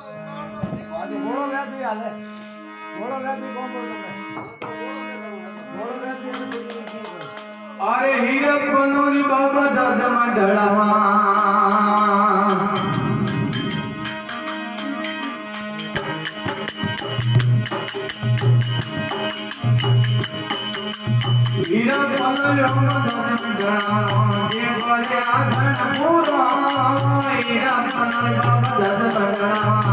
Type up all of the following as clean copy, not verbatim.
घोड़ो व्यापी हाले घोड़ो व्यापी कौन बोल रहा है घोड़ो व्यापी अरे हीरपनोनी बाबा दादा मंडळावा हीरपनोनी बाबा दादा मंडळावा जे बोले आसन पूरा हीरपनोनी बाबा दादा मंडळावा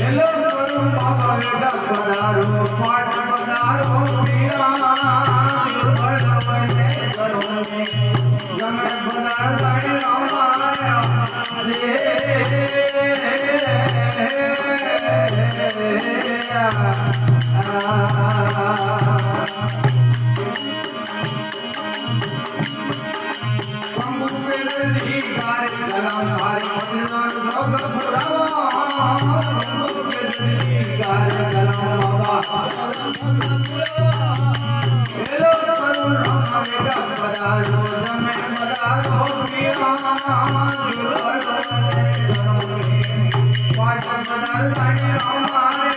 हेलो करून बाबा वेगा पधारो पाठ पधारो मीरा बळवले करोने जमे पधार गाडी रामाया रे संगुपेली गारे गलाम भारी मदनार भोग भरावा गारे गलाम बाबा हेलो करुण रामेगा पधारो जमे पधारो मीरा पाठ पधार गाड़ी रामारे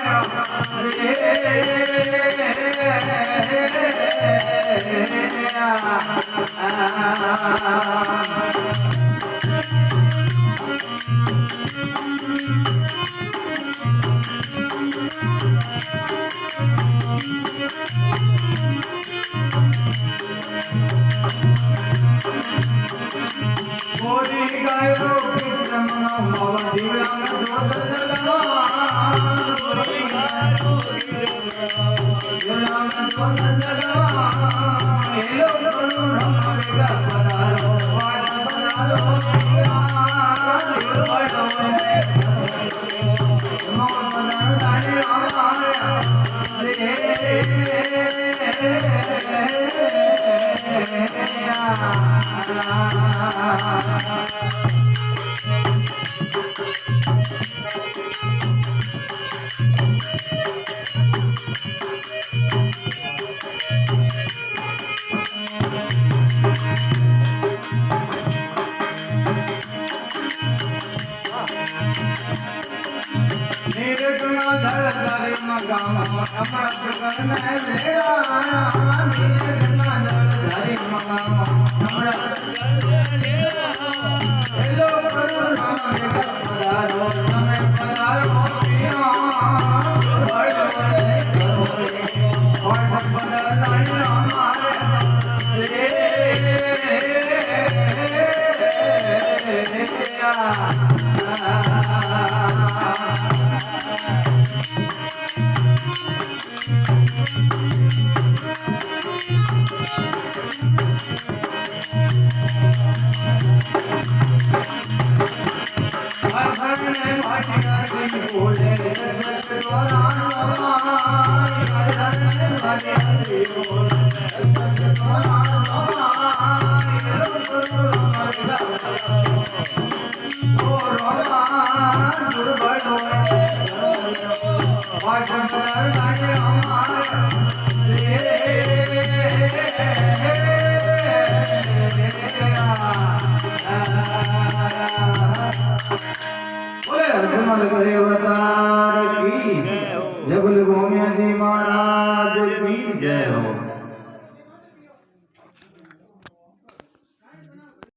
मोरी गायो विक्रम भव दिव्यांग जोत जगवा मोरी गायो दिव्यांग जोत जगवा हेलो करो रमेगा पधारो पाठ पधारो निर्गुणा धर धर मगाम अमृत करन लेड़ा निर्गुणा धर धर मगाम अमृत करन लेड़ा हेलो करुण रामेगा पधारो समय पधारो पिया बड़वले करोरे पाठ पधार हमारे रे